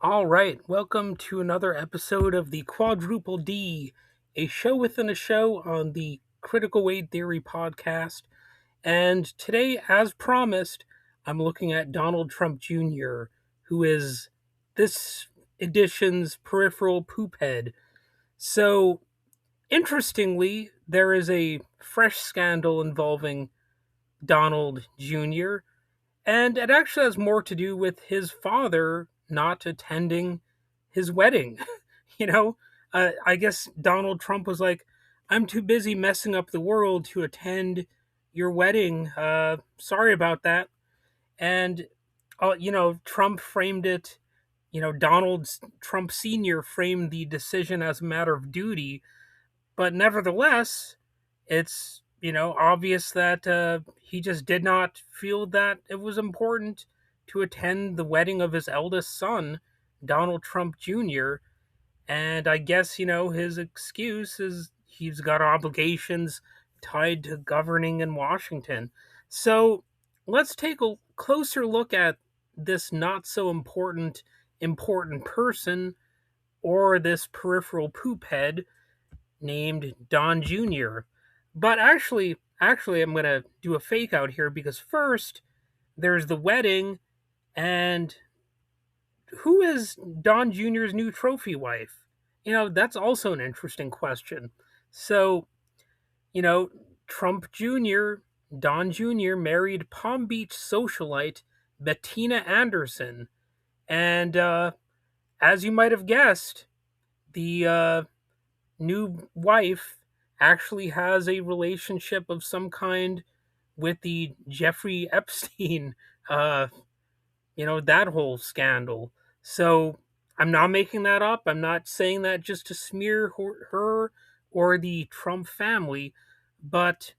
All right, welcome to another episode of the Quadruple D, a show within a show on the Critical Weight Theory podcast. And today, as promised, I'm looking at Donald Trump Jr., who is this edition's Peripheral Poophead. So, interestingly, there is a fresh scandal involving Donald Jr., and it actually has more to do with his father not attending his wedding. you know, I guess Donald Trump was like, I'm too busy messing up the world to attend your wedding. Sorry about that. And, Trump framed it, Donald Trump Sr. framed the decision as a matter of duty, but nevertheless, it's obvious that he just did not feel that it was important to attend the wedding of his eldest son, Donald Trump Jr. And I guess his excuse is he's got obligations tied to governing in Washington. So let's take a closer look at this not so important person, or this peripheral poophead named Don Jr. But actually, I'm gonna do a fake out here because first there's the wedding, and who is Don Jr.'s new trophy wife? That's also an interesting question. So, you know, Trump Jr., Don Jr. married Palm Beach socialite Bettina Anderson, and as you might have guessed, the new wife actually has a relationship of some kind with the Jeffrey Epstein, uh, that whole scandal. So I'm not making that up. I'm not saying that just to smear her or the Trump family, but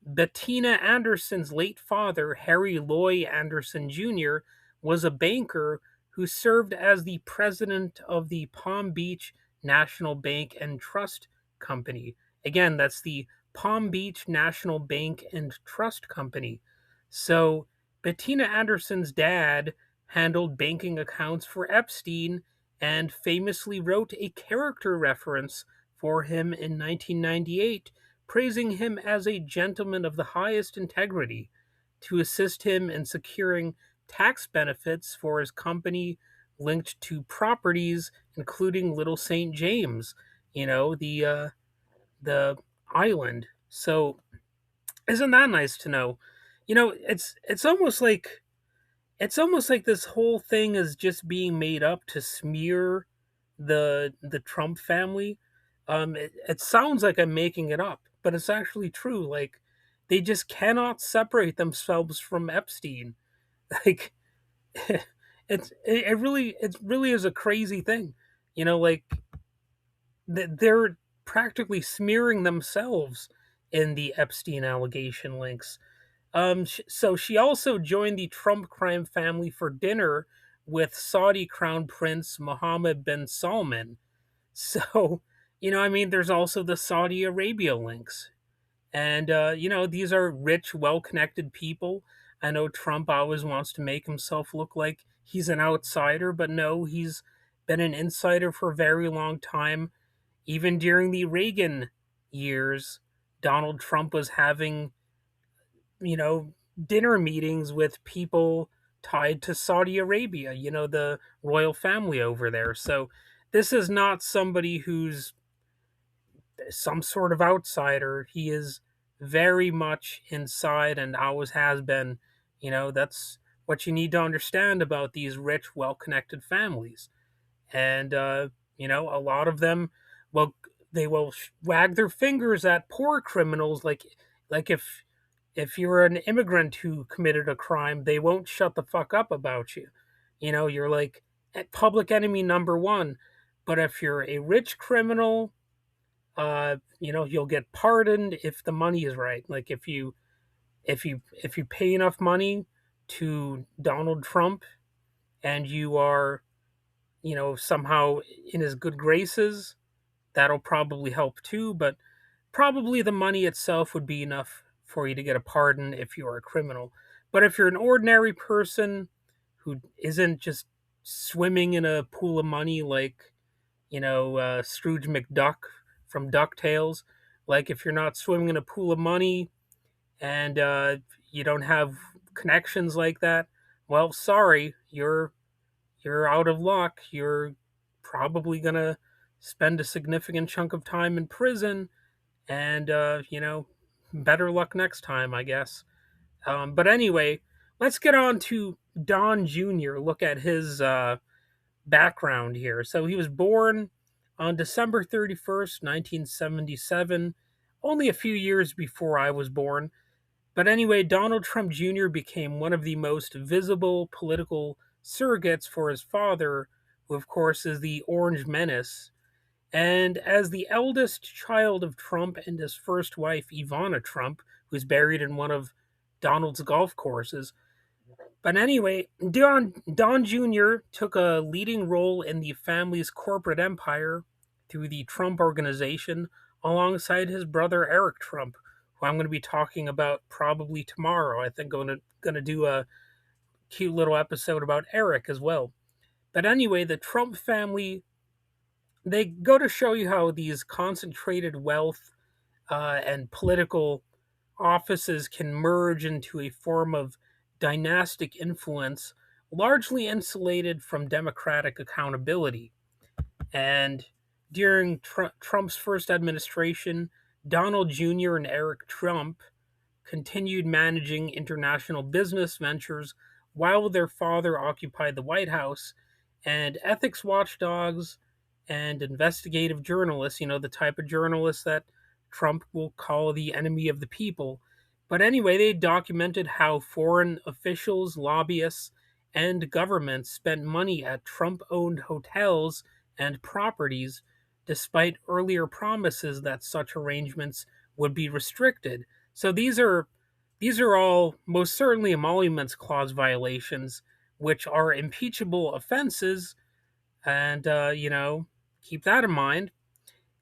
Bettina Anderson's late father, Harry Loy Anderson Jr., was a banker who served as the president of the Palm Beach National Bank and Trust Company. Again, that's the Palm Beach National Bank and Trust Company. So, Bettina Anderson's dad handled banking accounts for Epstein and famously wrote a character reference for him in 1998, praising him as a gentleman of the highest integrity to assist him in securing tax benefits for his company linked to properties including Little St. James, the island. So isn't that nice to know? It's almost like this whole thing is just being made up to smear the Trump family. It sounds like I'm making it up, but it's actually true. Like, they just cannot separate themselves from Epstein. Like, it really is a crazy thing. Like, they're practically smearing themselves in the Epstein allegation links. So she also joined the Trump crime family for dinner with Saudi Crown Prince Mohammed bin Salman. So, there's also the Saudi Arabia links. And, these are rich, well connected people. I know Trump always wants to make himself look like he's an outsider, but no, he's been an insider for a very long time. Even during the Reagan years, Donald Trump was having dinner meetings with people tied to Saudi Arabia, the royal family over there. So this is not somebody who's some sort of outsider. He is very much inside and always has been. That's what you need to understand about these rich, well connected families. And, a lot of them, well, they will wag their fingers at poor criminals. Like if you're an immigrant who committed a crime, they won't shut the fuck up about you. You're like public enemy number one. But if you're a rich criminal, you'll get pardoned if the money is right. Like, if you pay enough money to Donald Trump and you are, somehow in his good graces, that'll probably help too. But probably the money itself would be enough for you to get a pardon if you are a criminal. But if you're an ordinary person who isn't just swimming in a pool of money like, Scrooge McDuck from DuckTales. Like, if you're not swimming in a pool of money and you don't have connections like that, well, sorry, you're out of luck. You're probably gonna spend a significant chunk of time in prison, and better luck next time, I guess. But anyway, let's get on to Don Jr. Look at his background here. So he was born on December 31st, 1977, only a few years before I was born. But anyway, Donald Trump Jr. became one of the most visible political surrogates for his father, who, of course, is the Orange Menace. And as the eldest child of Trump and his first wife, Ivana Trump, who's buried in one of Donald's golf courses. But anyway, Don Jr. took a leading role in the family's corporate empire through the Trump Organization alongside his brother Eric Trump, who I'm going to be talking about probably tomorrow. I think I'm going to do a cute little episode about Eric as well. But anyway, the Trump family, they go to show you how these concentrated wealth and political offices can merge into a form of dynastic influence, largely insulated from democratic accountability. And during Trump's first administration, Donald Jr. and Eric Trump continued managing international business ventures while their father occupied the White House, and ethics watchdogs and investigative journalists, the type of journalists that Trump will call the enemy of the people. But anyway, they documented how foreign officials, lobbyists, and governments spent money at Trump owned hotels and properties, despite earlier promises that such arrangements would be restricted. So these are all most certainly emoluments clause violations, which are impeachable offenses, and keep that in mind.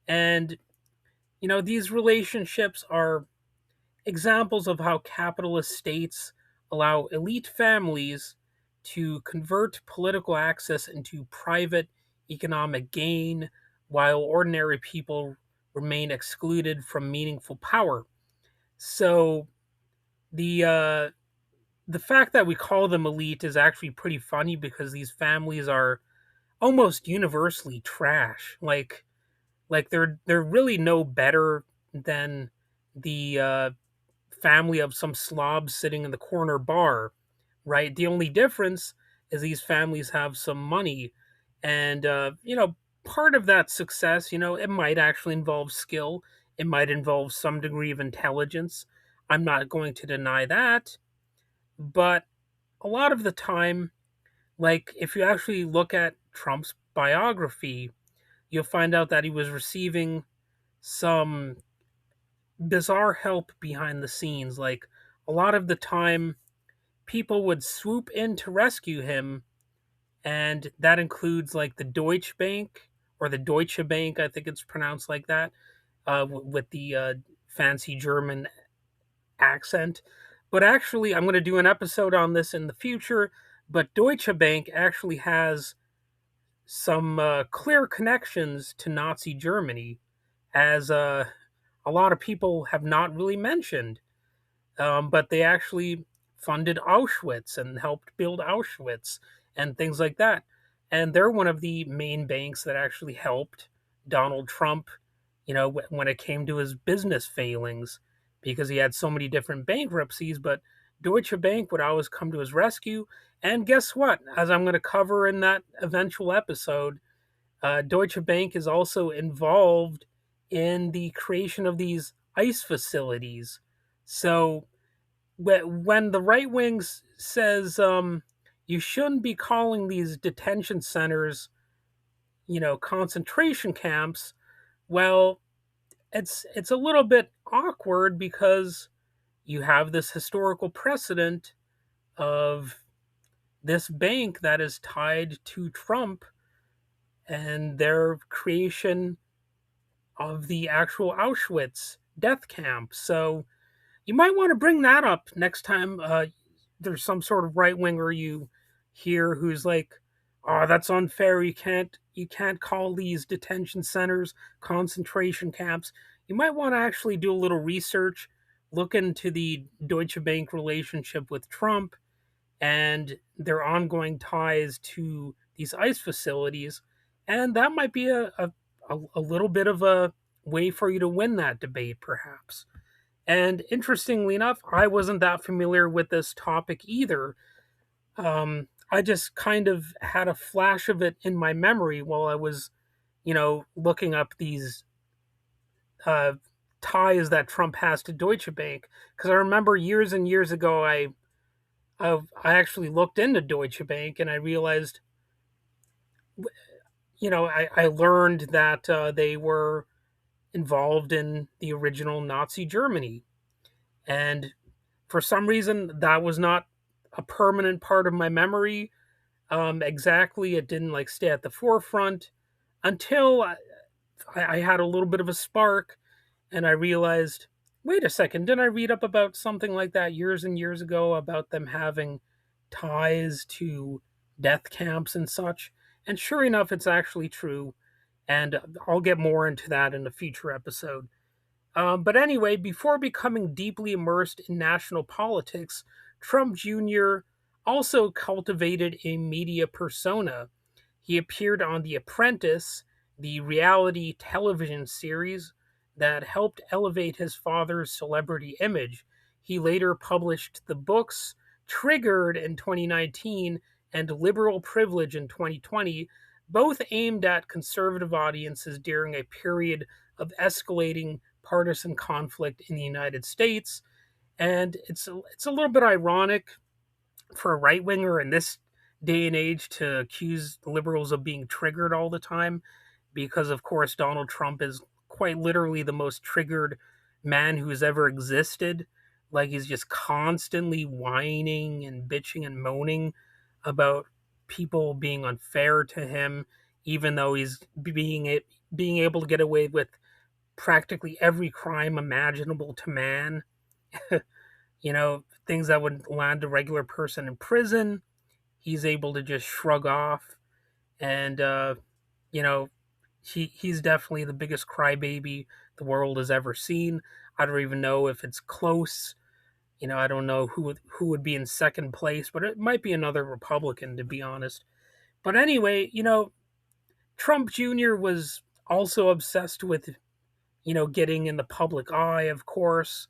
And these relationships are examples of how capitalist states allow elite families to convert political access into private economic gain, while ordinary people remain excluded from meaningful power. So the uh, the fact that we call them elite is actually pretty funny because these families are almost universally trash. Like they're really no better than the family of some slob sitting in the corner bar, right? The only difference is these families have some money, and part of that success, it might actually involve skill. It might involve some degree of intelligence. I'm not going to deny that, but a lot of the time, like if you actually look at Trump's biography, you'll find out that he was receiving some bizarre help behind the scenes. Like a lot of the time, people would swoop in to rescue him, and that includes like the Deutsche Bank or the Deutsche Bank, I think it's pronounced like that, with the fancy German accent. But actually, I'm going to do an episode on this in the future. But Deutsche Bank actually has some clear connections to Nazi Germany, as a lot of people have not really mentioned. But they actually funded Auschwitz and helped build Auschwitz and things like that. And they're one of the main banks that actually helped Donald Trump, when it came to his business failings, because he had so many different bankruptcies. But Deutsche Bank would always come to his rescue. And guess what? As I'm going to cover in that eventual episode, Deutsche Bank is also involved in the creation of these ice facilities. So when the right wing says you shouldn't be calling these detention centers, concentration camps, well, it's a little bit awkward because you have this historical precedent of this bank that is tied to Trump and their creation of the actual Auschwitz death camp. So you might want to bring that up next time there's some sort of right winger you hear who's like "Oh, that's unfair. You can't call these detention centers concentration camps." You might want to actually do a little research, look into the Deutsche Bank relationship with Trump and their ongoing ties to these ICE facilities, and that might be a little bit of a way for you to win that debate, perhaps. And interestingly enough, I wasn't that familiar with this topic either. I just kind of had a flash of it in my memory while I was, looking up these uh, ties that Trump has to Deutsche Bank. Because I remember years and years ago, I actually looked into Deutsche Bank and I realized, I learned that they were involved in the original Nazi Germany. And for some reason, that was not a permanent part of my memory. Exactly, it didn't like stay at the forefront until I had a little bit of a spark and I realized, wait a second, didn't I read up about something like that years and years ago about them having ties to death camps and such? And sure enough, it's actually true. And I'll get more into that in a future episode. But anyway, before becoming deeply immersed in national politics, Trump Jr. also cultivated a media persona. He appeared on The Apprentice, the reality television series that helped elevate his father's celebrity image. He later published the books Triggered in 2019 and Liberal Privilege in 2020, both aimed at conservative audiences during a period of escalating partisan conflict in the United States. And it's a little bit ironic for a right winger in this day and age to accuse liberals of being triggered all the time, because of course Donald Trump is quite literally the most triggered man who's ever existed. Like, he's just constantly whining and bitching and moaning about people being unfair to him, even though he's being able to get away with practically every crime imaginable to man. Things that would land a regular person in prison, he's able to just shrug off. And, you know, he's definitely the biggest crybaby the world has ever seen. I don't even know if it's close. I don't know who would be in second place, but it might be another Republican, to be honest. But anyway, Trump Jr. was also obsessed with getting in the public eye, of course,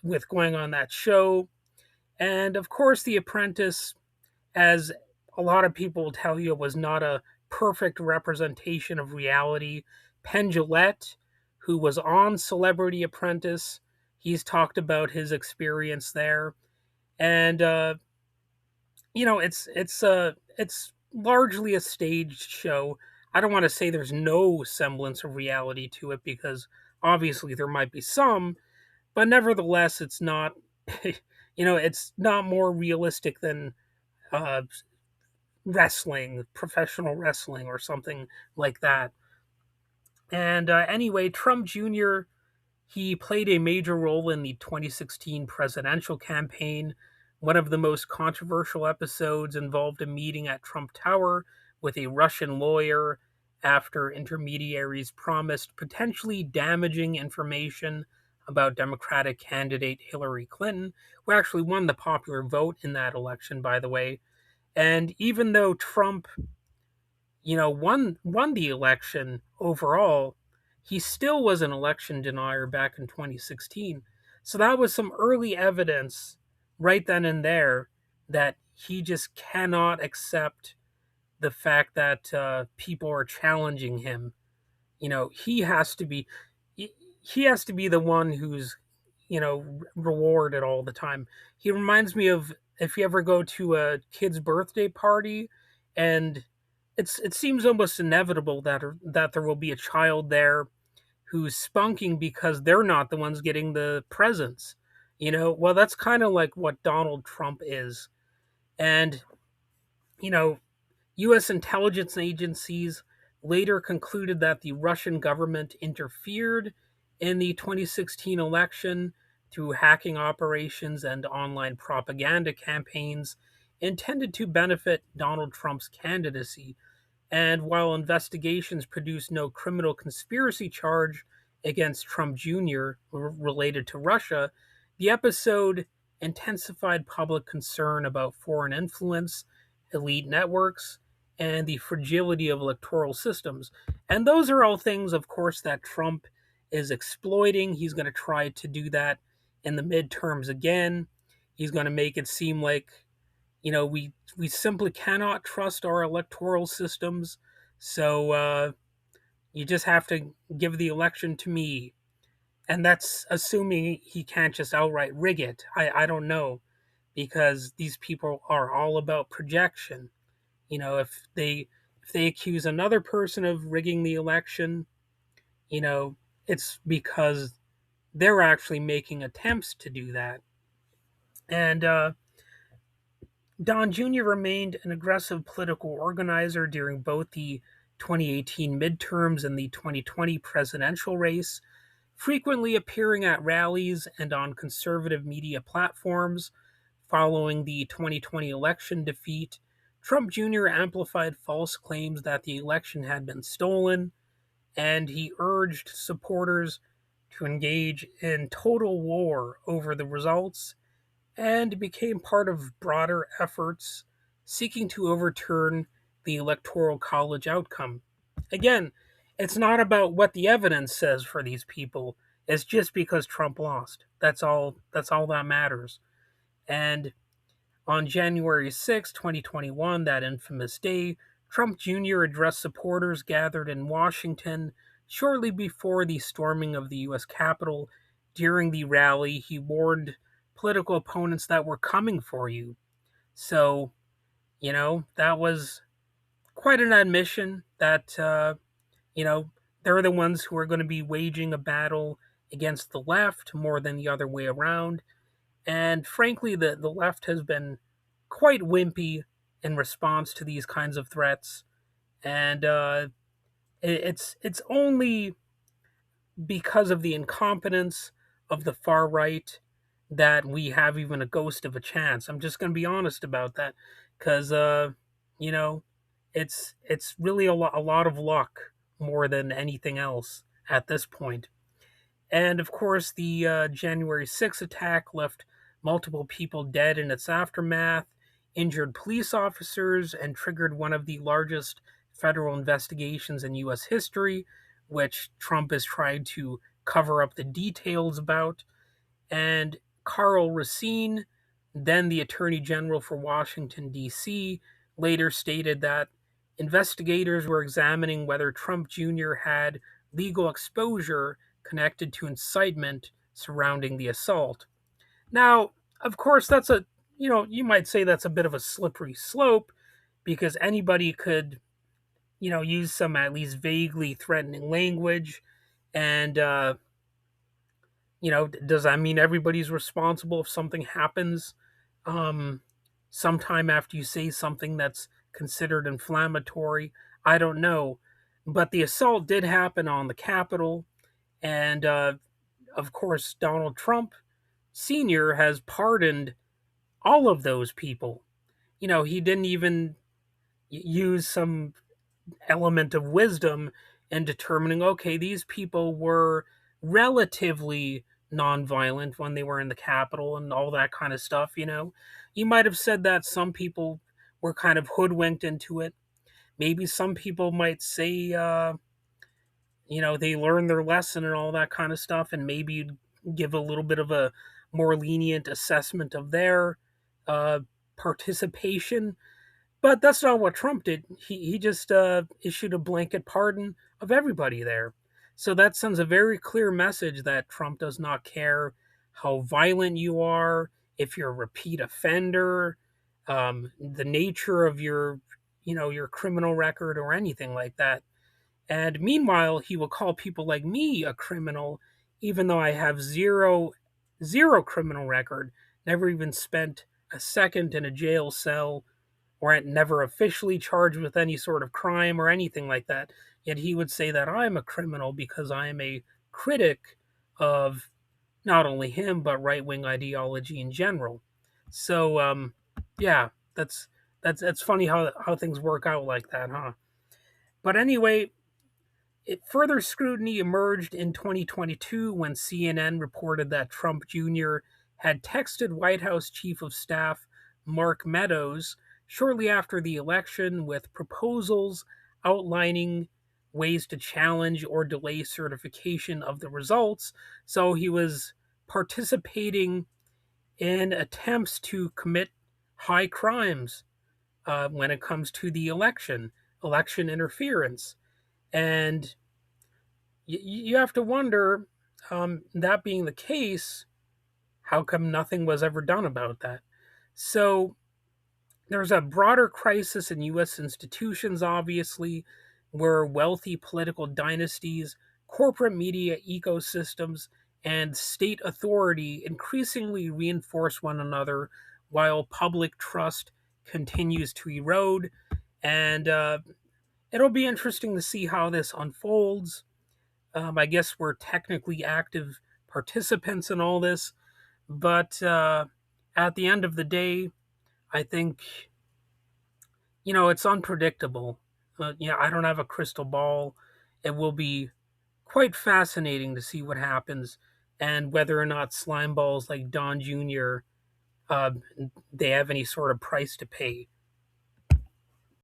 with going on that show. And of course, The Apprentice, as a lot of people will tell you, was not a perfect representation of reality. Penn Jillette, who was on Celebrity Apprentice, he's talked about his experience there. And, it's largely a staged show. I don't want to say there's no semblance of reality to it, because obviously there might be some, but nevertheless, it's not, it's not more realistic than uh, wrestling, professional wrestling, or something like that. And anyway, Trump Jr., he played a major role in the 2016 presidential campaign. One of the most controversial episodes involved a meeting at Trump Tower with a Russian lawyer after intermediaries promised potentially damaging information about Democratic candidate Hillary Clinton, who actually won the popular vote in that election, by the way. And even though Trump, won the election overall, he still was an election denier back in 2016. So that was some early evidence right then and there that he just cannot accept the fact that people are challenging him. He has to be he has to be the one who's rewarded all the time. He reminds me of, if you ever go to a kid's birthday party, and it seems almost inevitable that there will be a child there who's spunking because they're not the ones getting the presents. Well, that's kind of like what Donald Trump is. And you know U.S. intelligence agencies later concluded that the Russian government interfered in the 2016 election through hacking operations and online propaganda campaigns. intended to benefit Donald Trump's candidacy. And while investigations produced no criminal conspiracy charge against Trump Jr. Related to Russia, the episode intensified public concern about foreign influence, elite networks, and the fragility of electoral systems. And those are all things, of course, that Trump is exploiting. He's going to try to do that in the midterms again. He's going to make it seem like we simply cannot trust our electoral systems. So you just have to give the election to me, and that's assuming he can't just outright rig it. I don't know, because these people are all about projection. If they accuse another person of rigging the election, you know, it's because they're actually making attempts to do that. And Don Jr. remained an aggressive political organizer during both the 2018 midterms and the 2020 presidential race, frequently appearing at rallies and on conservative media platforms. Following the 2020 election defeat, Trump Jr. amplified false claims that the election had been stolen, and he urged supporters to engage in total war over the results, and became part of broader efforts seeking to overturn the Electoral College outcome. Again, it's not about what the evidence says for these people. It's just because Trump lost. That's all that matters. And on January 6, 2021, that infamous day, Trump Jr. addressed supporters gathered in Washington shortly before the storming of the U.S. Capitol. During the rally, he warned political opponents that were coming for you. So, that was quite an admission that, they're the ones who are going to be waging a battle against the left more than the other way around. And frankly, the left has been quite wimpy in response to these kinds of threats. And it's only because of the incompetence of the far right that we have even a ghost of a chance. I'm just going to be honest about that, because you know, it's really a lot of luck more than anything else at this point. And of course, the January 6th attack left multiple people dead in its aftermath, injured police officers, and triggered one of the largest federal investigations in U.S. history, which Trump has tried to cover up the details about. And Karl Racine, then the Attorney General for Washington, D.C., later stated that investigators were examining whether Trump Jr. had legal exposure connected to incitement surrounding the assault. Now, of course, you might say that's a bit of a slippery slope, because anybody could, use some at least vaguely threatening language. And, does that mean everybody's responsible if something happens um, sometime after you say something that's considered inflammatory? I don't know. But the assault did happen on the Capitol. And of course, Donald Trump Sr. has pardoned all of those people. He didn't even use some element of wisdom in determining, okay, these people were relatively nonviolent when they were in the Capitol and all that kind of stuff. You might have said that some people were kind of hoodwinked into it. Maybe some people might say, they learned their lesson and all that kind of stuff, and maybe you'd give a little bit of a more lenient assessment of their uh, participation. But that's not what Trump did. He just issued a blanket pardon of everybody there. So that sends a very clear message that Trump does not care how violent you are, if you're a repeat offender, the nature of your criminal record or anything like that. And meanwhile, he will call people like me a criminal, even though I have zero criminal record, never even spent a second in a jail cell, or never officially charged with any sort of crime or anything like that. Yet he would say that I'm a criminal because I am a critic of not only him, but right wing ideology in general. So, yeah, that's funny how things work out like that, huh? But anyway, further scrutiny emerged in 2022 when CNN reported that Trump Jr. had texted White House Chief of Staff Mark Meadows shortly after the election with proposals outlining ways to challenge or delay certification of the results. So he was participating in attempts to commit high crimes when it comes to the election interference. And you have to wonder, that being the case, how come nothing was ever done about that? So there's a broader crisis in U.S. institutions, obviously, where wealthy political dynasties, corporate media ecosystems, and state authority increasingly reinforce one another while public trust continues to erode. And it'll be interesting to see how this unfolds. I guess we're technically active participants in all this, but at the end of the day, I think, it's unpredictable. I don't have a crystal ball. It will be quite fascinating to see what happens and whether or not slime balls like Don Jr. Uh, they have any sort of price to pay